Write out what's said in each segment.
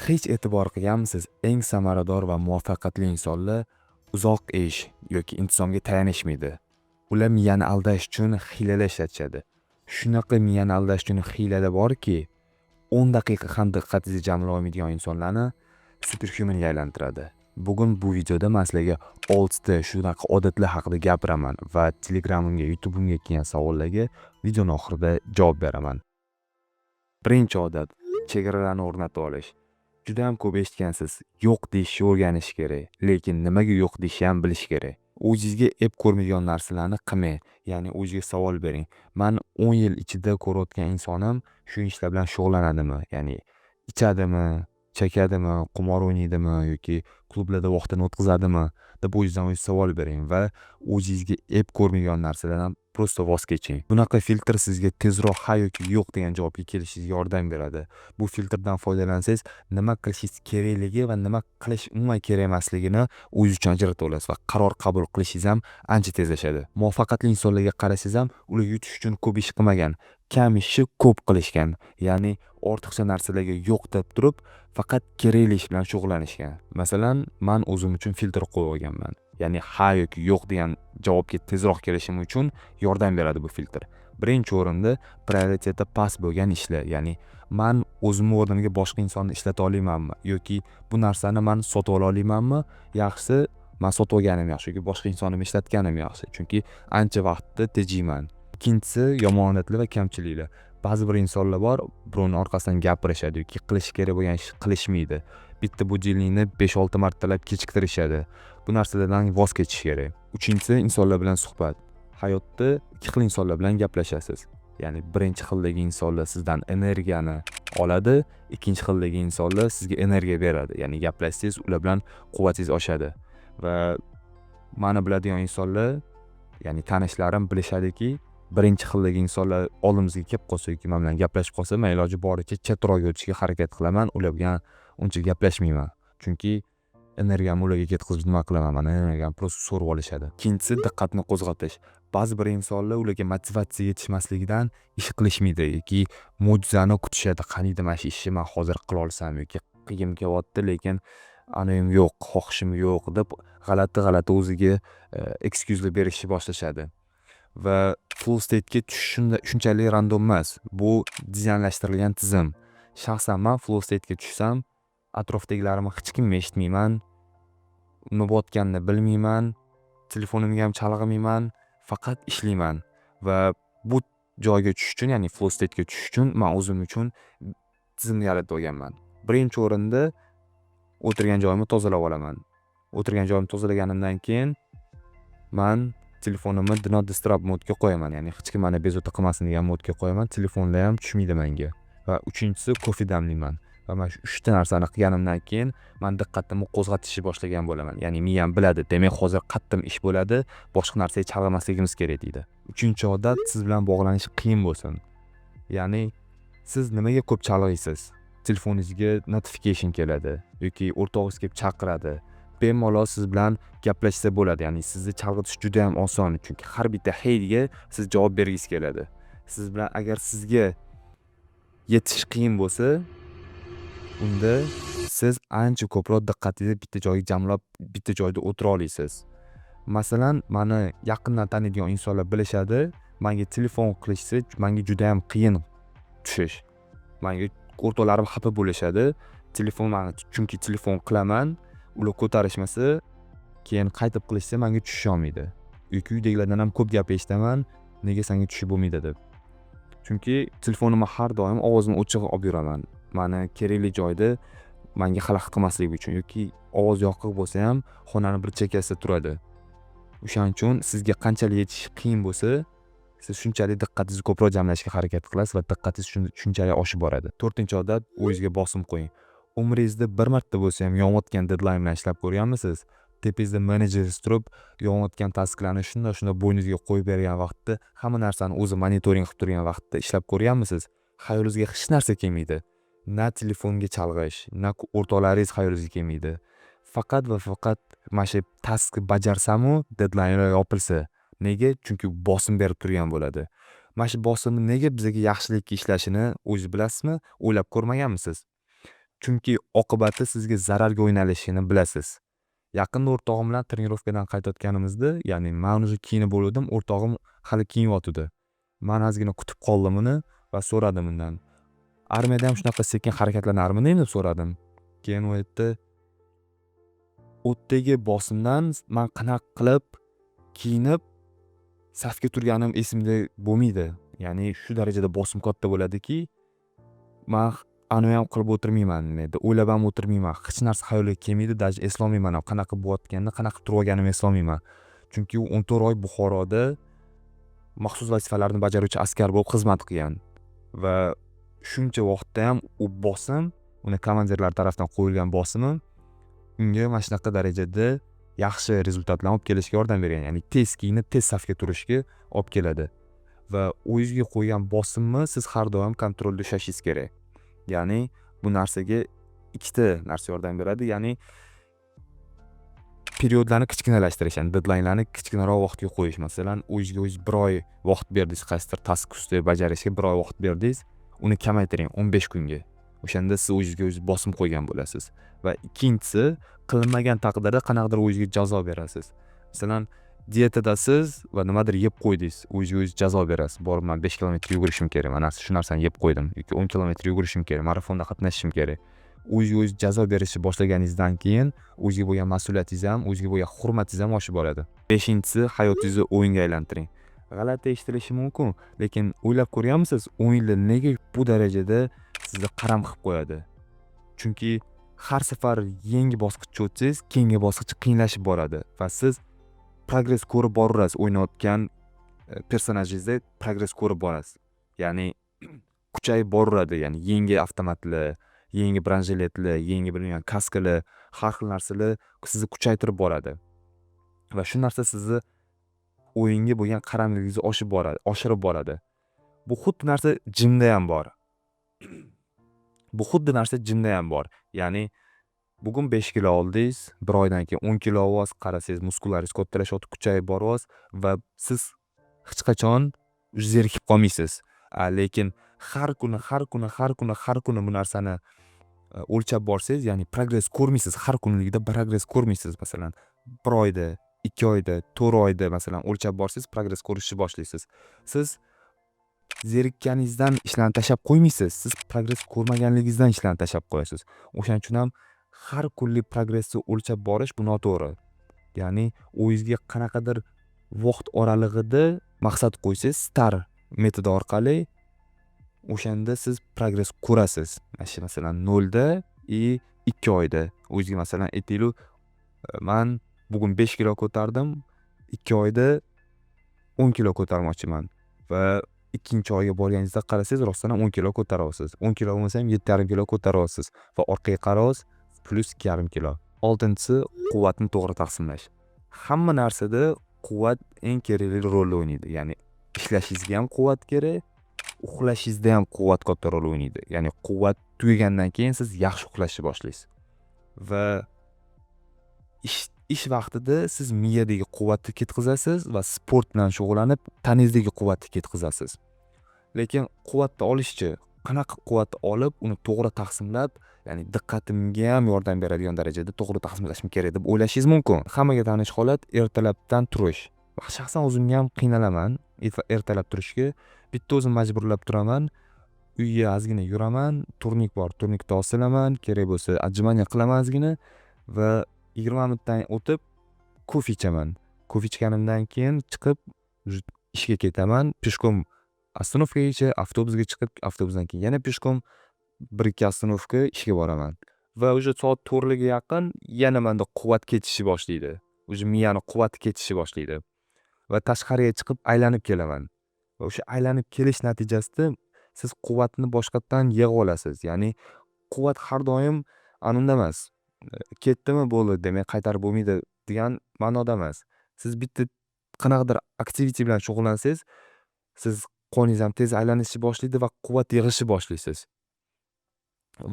Hech e'tibor qilganmisiz, eng samarador va muvaffaqiyatli insonlar uzoq ish yoki intizomga tayanishmaydi. Ular miyani aldash uchun hiylalar ishlatishadi. Shunaqa miyani aldash uchun hiylalar borki, 10 daqiqa ham diqqatingizni jamlay olmaydigan insonlarni superhumanga aylantiradi. Bugun bu videoda men sizlarga 6 ta shunaqa odatlar haqida gapiraman va Telegramimga, YouTube'imga kelgan savollarga videoning oxirida javob beraman. Birinchi odat, chegaralarni o'rnatib olish. Juda ham ko'p eshitgansiz, yo'q deyishni o'rganish kerak, lekin nimaga yo'q deyishni ham bilish kerak. O'zingizga ep ko'rmaydigan narsalarni qilmang, ya'ni o'zingizga savol bering. Men 10 yil ichida ko'rayotgan insonim shu ishlar bilan shug'ullanadimi? Ya'ni ichadimi, chekadimi, qimor o'ynaydimi yoki klublarda vaqtini o'tkazadimi deb o'zingizdan o'zingiz savol bering va o'zingizga ep ko'rmaydigan narsalardan prosta voz keching. Bunaqa filtr sizga tezroq ha yoki yo'q degan javobga kelishingizga yordam beradi. Bu filtrdan foydalansangiz, nima qilishingiz kerakligi va nima qilish umuman kerak emasligini o'zingiz uchun ajrata olasiz va qaror qabul qilishingiz ham ancha tezlashadi. Muvaffaqiyatli insonlarga qarasangiz ham, ular yutish uchun ko'p ish qilmagan, kam ishni ko'p qilishgan. Ya'ni ortiqcha narsalarga yo'q deb turib, faqat kerakli ish bilan shug'ullanishgan. Masalan, men o'zim uchun filtr qo'yib olganman. Ya'ni ha yoki yo'q degan javobga tezroq kelishim uchun yordam beradi bu filtr. Birinchi o'rinda prioriteti past bo'lgan ishlar, ya'ni men o'zimni o'rnimga boshqa insonni ishlata olamanmi yoki bu narsani men sotib ola olamanmi? Yaxshisi men sotib olganim yaxshi yoki boshqa insonni ishlatganim yaxshi, chunki ancha vaqtni tejayman. Ikkinchisi yomon odatlar va kamchiliklar. Ba'zi bir insonlar bor, birovning orqasidan gapirishadi yoki qilish kerak bo'lgan ishni qilishmaydi. Bitta budilnikni 5-6 martalab kechiktirishadi. Bu narsalardan voz kechish kerak. Uchinchisi insonlar bilan suhbat. Hayotda ikki xil insonlar bilan gaplashasiz. Ya'ni birinchi xildagi insonlar sizdan energiyani oladi, ikkinchi xildagi insonlar sizga energiya beradi. Ya'ni gaplashsangiz ular bilan quvvatingiz oshadi. Va meni biladigan insonlar, ya'ni tanishlarim bilishadiki, birinchi xildagi insonlar oldimizga kelib qolsa yoki men bilan gaplashib qolsa, men iloji boricha chatroq o'tishga harakat qilaman, ular bilan uncha gaplashmayman. Chunki energiyamni ularga ketkazib nima qilaman, mana energiyamni prosta so'rib olishadi. Ikkinchisi diqqatni qo'zg'atish. Ba'zi bir insonlar ularga motivatsiya yetishmasligidan ish qilishmaydi yoki mo'jizani kutishadi. Qaniydi mana shu ishni men hozir qila olsam yoki qilgim kelyapti, lekin anoyim yo'q, xohishim yo'q deb g'alati o'ziga ekskyuzlar berishni boshlashadi. Va flow state'ga tushish shunchalik random emas. Bu dizaynlashtirilgan tizim. Shaxsan men flow state'ga tushsam, atrofdagilarimni hech kimni eshitmayman, nima bo'layotganini bilmayman, telefonimga ham chalg'imayman, faqat ishlayman. Va bu joyga tushish uchun, ya'ni flow state'ga tushish uchun men o'zim uchun tizimni yaratib olganman. Birinchi o'rinda o'tirgan joyimni tozalab olaman. O'tirgan joyimni tozalaganimdan keyin men telefonimni do not disturb modga qo'yaman, ya'ni hech kim meni bezovta qilmasin degan modga qo'yaman. Telefonlar ham tushmaydi menga. Va uchinchisi kofe damlayman. Va mana shu 3 ta narsani qilganimdan keyin men diqqatimni qo'zg'atishni boshlagan bo'laman. Ya'ni miyam biladi, demak hozir qattiq ish bo'ladi, boshqa narsaga chalg'imasligimiz kerak deydi. Uchinchi odat, siz bilan bog'lanish qiyin bo'lsin. Ya'ni siz nimaga ko'p chalg'iysiz? Telefoningizga notification keladi yoki o'rtog'ingiz kelib chaqiradi. Bemalol siz bilan gaplashsa bo'ladi. Ya'ni sizni chalg'itish juda ham oson, chunki har bitta heyga siz javob bergingiz keladi. Siz bilan agar sizga yetish qiyin bo'lsa, unda siz ancha ko'proq diqqatingizni bitta joyga jamlab, bitta joyda o'tira olasiz. Masalan, meni yaqindan taniydigan insonlar bilishadi, menga telefon qilishsa, menga juda ham qiyin tushish. Menga o'rtoqlarim xafa bo'lishadi. Chunki telefon qilaman, ular ko'tarishmasa, keyin qaytib qilishsa menga tusha olmaydi. Uydagilardan ham ko'p gap eshitaman, nega senga tushib bo'lmaydi deb. Chunki telefonimni har doim ovozini o'chiq olib yuraman. Meni kerakli joyda menga xalaqit qilmasligi uchun yoki ovoz yoqiq bo'lsa ham xonaning bir chekkasida turadi. O'shaning uchun sizga qanchalik yetish qiyin bo'lsa, siz shunchalik diqqatingizni ko'proq jamlashga harakat qilasiz va diqqatingiz shunchalik oshib boradi. 4-odat, o'zingizga bosim qo'ying. Umringizda bir marta bo'lsa ham yonayotgan deadline bilan ishlab ko'rganmisiz? Tepangizda menejeringiz turib, yonayotgan tasklarni shunday bo'yningizga qo'yib bergan vaqtda, hamma narsani o'zi monitoring qilib turgan vaqtda ishlab ko'rganmisiz? Xayolingizga hech narsa kelmaydi. Na telefonga chalg'ish, na o'rtoqlaringiz xayolingizga kelmaydi. Faqat va faqat mana shu taskni bajarsam-u, deadlinelar yopilsa. Nega? Chunki bosim berib turgan bo'ladi. Mana shu bosimni nega bizga yaxshilikka ishlashini o'zingiz bilasizmi? O'ylab ko'rmaganmisiz? Chunki oqibati sizga zararga o'ynalishini bilasiz. Yaqinda o'rtog'im bilan trenirovkadan qaytayotganimizda, ya'ni men уже kiyinib bo'ldim, o'rtog'im hali kiyinyotdi. Men ozgina kutib qoldim uni va so'radim undan: "Armiyada ham shunaqa sekin harakatlanarmiding?" deb so'radim. Keyin u aytdi: "O'tdagi bosimdan men qanaqa qilib kiyinib safga turganim esimda bo'lmaydi. Ya'ni shu darajada bosim katta bo'ladiki, men ani ham qilib o'tirmayman dedi. O'ylab ham o'tirmayman. Hech narsa xayolimga kelmaydi, даже eslolmayman ham qanaqa bo'layotganini, qanaqa turib olganimni eslolmayman. Chunki u 14 oy Buxoroda maxsus vazifalarni bajaruvchi askar bo'lib xizmat qilgan va shuncha vaqtda ham u bosim, uni komandirlar tomonidan qo'yilgan bosimi unga mana shunaqa darajada yaxshi rezultatlarni olib kelishga yordam bergan. Ya'ni tez kiyinib, tez safga turishga olib keladi. Va o'zingizga qo'ygan bosimni siz har doim kontrolda ushlashingiz kerak. Ya'ni bu narsaga ikkita narsa yordam beradi. Ya'ni periodlarni kichkinalashtirish, ya'ni deadline'larni kichkinaroq vaqtga qo'yish. Masalan, o'zingizga o'zingiz 1 oy vaqt berdingiz, qaysidir task ustida bajarishga 1 oy vaqt berdingiz, uni kamaytiring 15 kunga. O'shanda siz o'zingizga o'zingiz bosim qo'ygan bo'lasiz. Va ikkinchisi, qilinmagan taqdirda qanaqadir o'zingizga jazo berasiz. Masalan, dietadasiz va nimadir yeb qo'ydingiz, o'zingizga o'zingiz jazo berasiz. Borib men 5 kilometr yugurishim kerak, mana shu narsani yeb qo'ydim yoki 10 kilometr yugurishim kerak, marafonda qatnashishim kerak. O'zingizga o'zingiz jazo berishni boshlaganingizdan keyin o'zingizga bo'lgan mas'uliyatingiz ham, o'zingizga bo'lgan hurmatingiz ham oshib boradi. 5-inchisi, hayotingizni o'yinga aylantiring. G'alati eshitilishi mumkin, lekin o'ylab ko'rganmisiz, o'yinlar nega bu darajada sizni qaram qilib qo'yadi? Chunki har safar yangi bosqichga o'tsangiz, keyingi bosqich qiyinlashib boradi va siz progress ko'rib borasiz. O'ynayotgan personajingizda progress ko'rib borasiz. Ya'ni kuchayib boradi, ya'ni yangi avtomatlar, yangi branjiletlar, yangi bilmagan kaskalar, har xil narsalar sizni kuchaytirib boradi. Va shu narsa sizni o'yinga bo'lgan qaramligingizni oshirib boradi. Bu xuddi narsa jimda ham bor. Ya'ni bugun 5 kilo oldingiz, 1 oydan keyin 10 kilo oldingiz, qarasangiz muskularingiz kattalashyapti, kuchayib boryapsiz va siz hech qachon zerikib qolmaysiz. Lekin har kuni bu narsani o'lchab borsangiz, ya'ni progress ko'rmaysiz, har kunlikda progress ko'rmaysiz. Masalan, 1 oyda, 2 oyda, 4 oyda masalan o'lchab borsangiz, progress ko'rishni boshlaysiz. Siz zerikkaningizdan ishlarni tashlab qo'ymaysiz. Siz progress ko'rmaganligingizdan ishlarni tashlab qo'yasiz. O'shaning uchun ham har kunlik progressni o'lchab borish bu noto'g'ri. Ya'ni o'zingizga qanaqadir vaqt oralig'ida maqsad qo'ysangiz, STAR metodi orqali o'shanda siz progress ko'rasiz. Masalan 0 da 2 oyda o'zingizga masalan aytaylik, men bugun 5 kilo ko'tardim, 2 oyda 10 kilo ko'tarmoqchiman va ikkinchi oyga borganingizda qarasangiz, rostdan ham 10 kilo ko'taryapsiz. 10 kilo bo'lmasa ham 7,5 kilo ko'taryapsiz va orqaga qaraysiz, plus 2,5 kilo. Oltinchisi, quvvatni to'g'ri taqsimlash. Hamma narsada quvvat eng kerakli rolni o'ynaydi. Ya'ni ishlashingizga ham quvvat kerak, uxlashingizda ham quvvat katta rol o'ynaydi. Ya'ni quvvat tugagandan keyin siz yaxshi uxlashni boshlaysiz. Va ish vaqtida siz miyadagi quvvatni ketkazasiz va sport bilan shug'ullanib, taningizdagi quvvatni ketkazasiz. Lekin quvvatni olishchi, qanaqa quvvatni olib, uni to'g'ri taqsimlab, ya'ni diqqatimga ham yordam beradigan darajada to'g'ri taqsimlashim kerak deb o'ylashingiz mumkin. Hammaga tanish holat ertalabdan turish. Shaxsan o'zimga ham qiynalaman ertalab turishga. Bitta o'zim majburlab turaman. Uyga ozgina yuraman, turnik bor, turnikda osilaman, kerak bo'lsa отжимание qilaman ozgina va 20 minutdan o'tib kofe ichaman. Kofe ichganimdan keyin chiqib ishga ketaman. Peshkom ostanovkagacha, avtobusga chiqib, avtobusdan keyin yana peshkom 1-2 ostanovka ishga boraman. Va o'sha soat 4 ga yaqin yana menda quvvat ketishi boshlaydi. O'sha miyani quvvati ketishi boshlaydi. Va tashqariga chiqib aylanib kelaman. Va o'sha aylanib kelish natijasida siz quvvatni boshqatdan yig'ib olasiz. Ya'ni quvvat har doim anunda emas. Ketdimi bo'ldi, demak qaytarib bo'lmaydi degan ma'noda emas. Siz bitta qanaqadir aktivite bilan shug'ullansangiz, siz qoningiz ham tez aylanishni boshlaydi va quvvat yig'ishni boshlaysiz.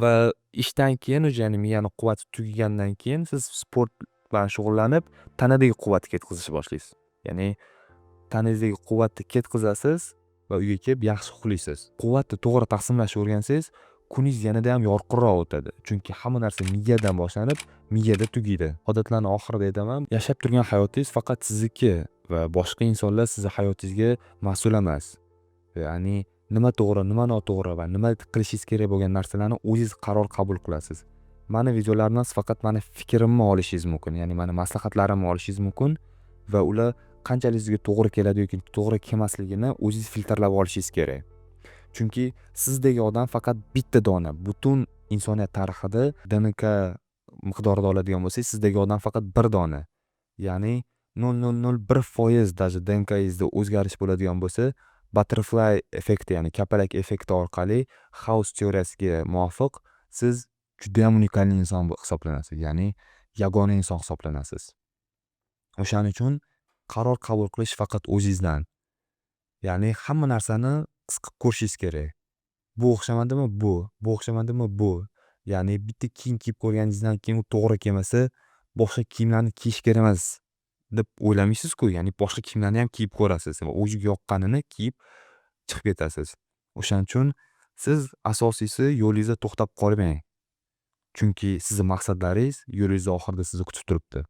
Va ishdan keyin o'sha ya'ni miyani quvvati tugagandan keyin siz sport bilan shug'ullanib, tanadagi quvvatni ketkazishni boshlaysiz. Ya'ni taningizdagi quvvatni ketkazasiz va uyga kelib yaxshi uxlaysiz. Quvvatni to'g'ri taqsimlashni o'rgansangiz, kuningiz yanada ham yorqinroq o'tadi. Chunki hamma narsa miyadan boshlanib, miyada tugaydi. Odatlarning oxirida aytaman, yashab turgan hayotingiz faqat sizniki va boshqa insonlar sizni hayotingizga mas'ul emas. Ya'ni nima to'g'ri, nima noto'g'ri va nima qilishingiz kerak bo'lgan narsalarni o'zingiz qaror qabul qilasiz. Mani videolarimdan faqat mani fikrimni olishingiz mumkin, ya'ni mani maslahatlarimni olishingiz mumkin va ular qanchalik sizga to'g'ri keladi yoki to'g'ri kelmasligini o'zingiz filtrlab olishingiz kerak. Chunki sizdagi odam faqat bitta dona, butun insoniyat tarixida DNK miqdorida oladigan bo'lsangiz, sizdagi odam faqat bir dona. Ya'ni 0.001% даже DNKingizda o'zgarish bo'ladigan bo'lsa, butterfly effekti, ya'ni kapalak effekti orqali House teoriyasiga muvofiq siz juda ham unikalniy inson hisoblanasiz, ya'ni yagona inson hisoblanasiz. O'shaning uchun qaror qabul qilish faqat o'zingizdan. Ya'ni hamma narsani qisqib ko'rishingiz kerak. Bu o'xshamadimi? Bu o'xshamadimi? Bu. Ya'ni bitta kiyim kiyib ko'rganingizdan keyin u to'g'ri kelmasa, boshqa kiyimlarni kiyish kerak emas deb o'ylamaysizku. Ya'ni boshqa kiyimlarni ham kiyib ko'rasiz va o'ziga yoqqanini kiyib chiqib ketasiz. O'shaning uchun siz asosiysi yo'lingizda to'xtab qolmang. Chunki sizning maqsadlaringiz yo'lingiz oxirida sizni kutib turibdi.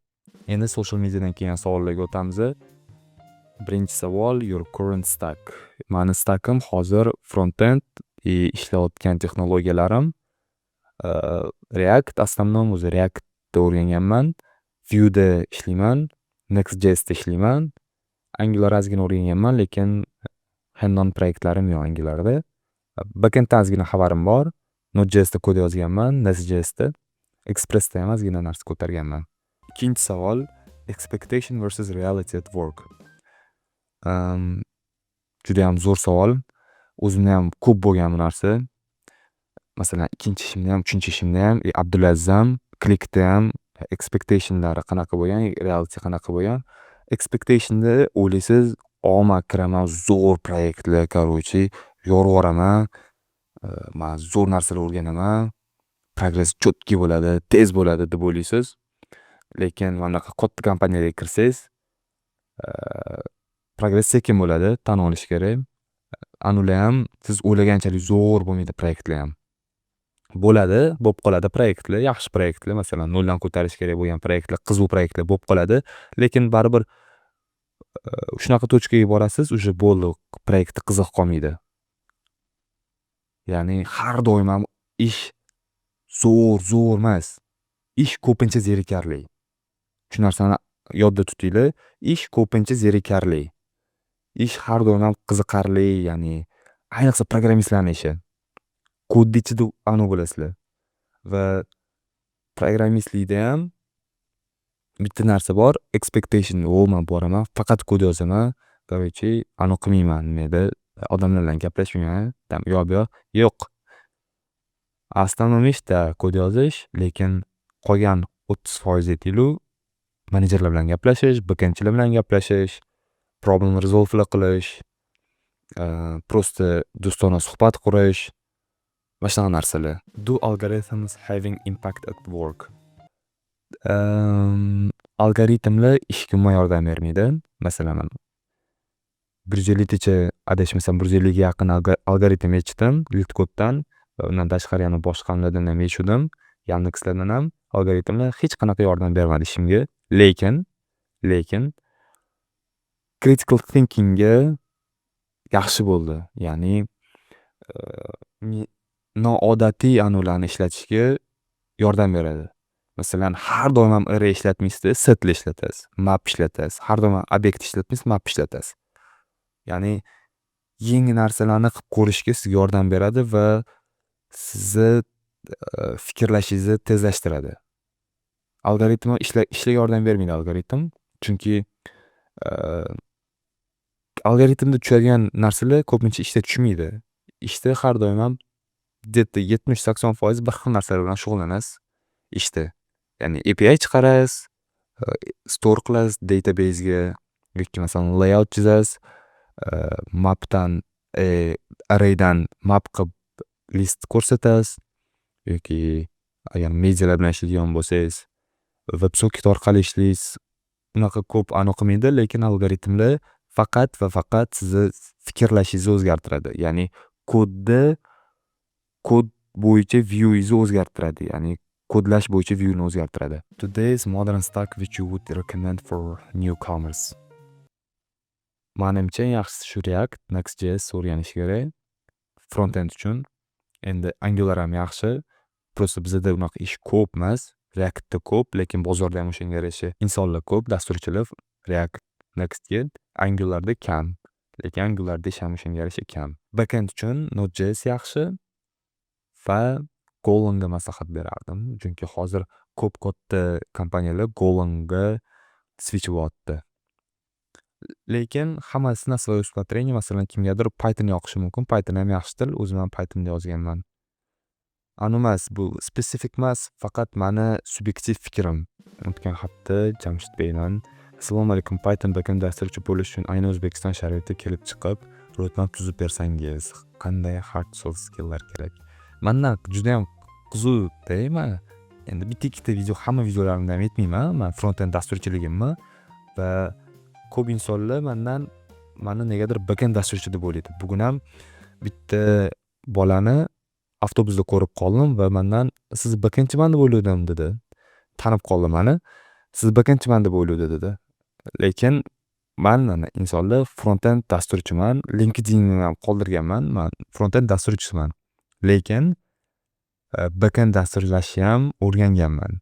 Endi social mediadan kelgan savollarga o'tamiz. Birinchi savol, your current stack. Mani stackim hozir frontend ishlayotgan texnologiyalarim React, aslamnom o'zi React'da o'rganganman, Vue'da ishlayman, Next.js'da ishlayman, Angular ozgina o'rganganman, lekin hand-on proyektlarim yo'q Angular'da. Backenddan ozgina xabarim bor. Node.js'da kod yozganman, Next.js'da, Express'da ham ozgina narsa ko'targanman. Ikkinchi savol, expectation versus reality at work. Juda ham zo'r savol. O'zimda ham ko'p bo'lgan bu narsa. Masalan, ikkinchi ishimda ham, uchinchi ishimda ham, Abdulaziz ham, Click'da ham expectationlari qanaqa bo'lgan, reality qanaqa bo'lgan. Expectationda o'ylaysiz, omad kiraman, zo'r proyektlar, короче, yorib yuboraman, men zo'r narsalar o'rganaman, progress cho'tki bo'ladi, tez bo'ladi deb o'ylaysiz. Lekin mana bunaqa katta kompaniyalarga kirsangiz, progress sekin bo'ladi, tan olish kerak. Anular ham siz o'ylaganchalik zo'r bo'lmaydi proyektlar ham. Bo'ladi, bo'lib qoladi proyektlar, yaxshi proyektlar, masalan, noldan ko'tarish kerak bo'lgan proyektlar, qiziq proyektlar bo'lib qoladi, lekin baribir shunaqa tochkaga borasiz, уже bo'ldi, proyektda qiziq qolmaydi. Ya'ni har doim ham ish zo'r emas. Ish ko'pincha zerikarli. Shu narsani yodda tutinglar, ish ko'pincha zerikarli. Ish har doim ham qiziqarli, ya'ni ayniqsa programmistlarning ishi. Kodni ichida anu bo'lasizlar. Va programmistlikda ham bitta narsa bor, expectation. Men boraman, faqat kod yozaman, короче, anu qilmayman, nimada odamlar bilan gaplashmayman, tam yo'q. Основной ish kod yozish, lekin qolgan 30% aytaylik, menejerlar bilan gaplashish, backendchilar bilan gaplashish, problem resolve qilish, просто do'stona suhbat qurish, va shunaqa narsalar. Do algorithms having impact at work? Algoritmlar ishga umuman yordam bermaydi. Masalan, 150 tacha adashmasam 150 ga yaqin algoritm yechdim LeetCode'dan va undan tashqari yana boshqalardan ham yechdim. Yandex'lardan ham algoritmlar hech qanaqa yordam bermadi ishimga. Lekin critical thinkingga yaxshi bo'ldi. Ya'ni noodatiy anularni ishlatishga yordam beradi. Masalan, har doim ham array ishlatmaysiz, set ishlatasiz, map ishlatasiz. Har doim ham obyekt ishlatmaysiz, map ishlatasiz. Ya'ni yangi narsalarni qilib ko'rishga sizga yordam beradi va sizni fikrlashingizni tezlashtiradi. Algoritm ishga yordam bermaydi algoritm, chunki algoritmda tushadigan narsalar ko'pincha ishda tushmaydi. Ishda har doim ham 70-80% bir xil narsalar bilan shug'ullanasiz ishda. Ya'ni API chiqarasiz, store qilasiz database ga, yoki masalan layout chizasiz, mapdan arraydan map qilib list ko'rsatasiz, yoki agar medialar bilan ishlaydigan bo'lsangiz, WebSocket orqali ishlaysiz. Unaqa ko'p qilmaydi, lekin algoritmlar faqat va faqat sizni fikrlashingizni o'zgartiradi. Ya'ni kod bo'yicha viewingizni o'zgartiradi, ya'ni kodlash bo'yicha viewni o'zgartiradi. Today's modern stack which you would recommend for newcomers. Menimcha eng yaxshisi shu React, Next.js o'rganish kerak frontend uchun. Endi Angular ham yaxshi. Prosta bizda unaqa ish ko'p emas. React'da ko'p, lekin bozorda ham o'shanga yarasha insonlar ko'p, dasturchilar React, Next.ga, Angular'da kam. Lekin Angular'da ish ham o'shanga yarasha kam. Backend uchun Node.js yaxshi va Golangga maslahat berardim. Chunki hozir ko'p katta kompaniyalar Golangga switchyapti. Lekin hammasi na svoye усмотрение. Masalan, kimgadir Python yoqishi mumkin. Python ham yaxshi til. O'zim ham Pythonda yozganman. Emas, bu spesifik emas, faqat meni subyektiv fikrim. O'tgan hafta Jamshid Beydan assalomu alaykum, Python backend dasturchi bo'lish uchun ayni O'zbekiston sharoitida kelib chiqib, roadmap tuzib bersangiz, qanday hard soft skilllar kerak? Mendan juda ham qiziqda men. Endi bitta ikkita video, hamma videolarimda ham aytmayman, men frontend dasturchiligimni va ko'p insonlar meni negadir backend dasturchi deb o'ylaydi. Bugun ham bitta bolani avtobusda ko'rib qoldim va mendan siz backendchiman deb o'yladim dedi. Tanib qoldi meni. Siz backendchiman deb o'yladi dedi. Lekin men insonlar frontend dasturchiman, LinkedIn'ni ham qoldirganman. Men frontend dasturchisiman. Lekin backend dasturlashni ham o'rganganman.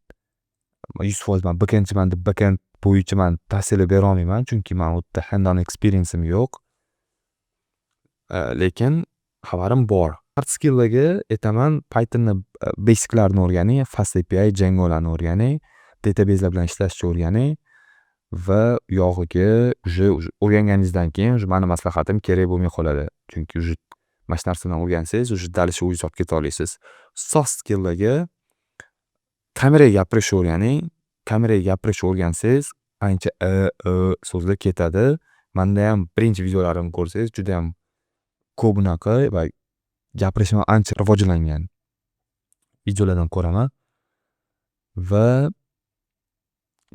100% men backendchiman deb backend bo'yicha men tavsiya bera olmayman, chunki men o'tda hand-on experience'im yo'q. Lekin xabarim bor. Hard skilllarga aytaman, Python'ni basic'larini o'rganing, Fast API, Django'larni o'rganing, database'lar bilan ishlashni o'rganing va yog'iga o'rganganingizdan keyin meni maslahatim kerak bo'lmay qoladi. Chunki mana shu narsadan o'rgansangiz, dalisha o'zingiz olib keta olasiz. Soft skilllarga kameraga gapirishni o'rganing. Kameraga gapirishni o'rgansangiz, ancha so'zlar ketadi. Menda ham birinchi videolarimni ko'rsangiz, juda ham ko'p unaqa va gapirishim ancha rivojlangan videolardan ko'raman va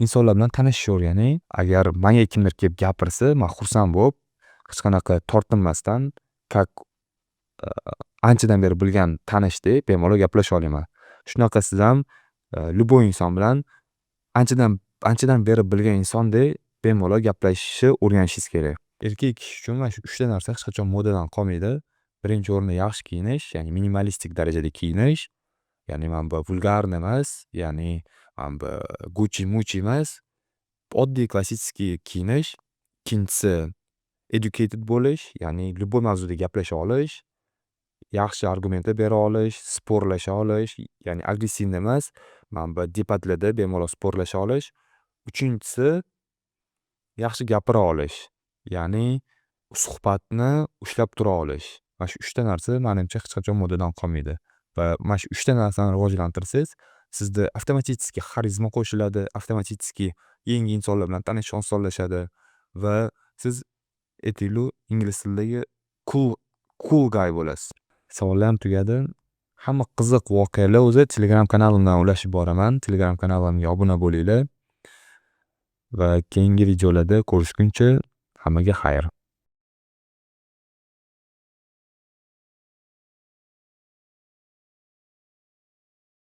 insonlar bilan tanishishni o'rganing. Agar menga kimdir kelib gapirsa, men xursand bo'lib, hech qanaqa tortinmasdan, anchadan beri bilgan tanishdek bemalol gaplasha olaman. Shunaqa siz ham любой inson bilan anchadan beri bilgan insondek bemalol gaplashishni o'rganishingiz kerak. Erkak kishi uchun mana shu 3 ta narsa hech qachon modadan qolmaydi. Birinchi o'rinda yaxshi kiyinish, ya'ni minimalistik darajada kiyinish. Ya'ni men bu vulgarni emas, ya'ni men bu Gucci emas, oddiy klassik kiyinish. Ikkinchisi educated bo'lish, ya'ni любой mavzuda gaplasha olish, yaxshi argumentlar bera olish, sporlasha olish, ya'ni agressivni emas, men bu debatlarda bemalol sporlasha olish. Uchinchisi yaxshi gapira olish, ya'ni suhbatni ushlab tura olish. Mana shu 3 ta narsa menimcha hech qachon modadan qolmaydi va mana shu 3 ta narsani rivojlantirsangiz, sizda avtomatik xarizma qo'shiladi, avtomatik yangi insonlar bilan tanishish osonlashadi va siz aytaylik ingliz tilidagi cool guy bo'lasiz. Savollarim tugadi. Hamma qiziq voqealar o'zi Telegram kanalimdan ulashib boraman. Telegram kanalimga obuna bo'linglar va keyingi videolarda ko'rishguncha hammaga xayr.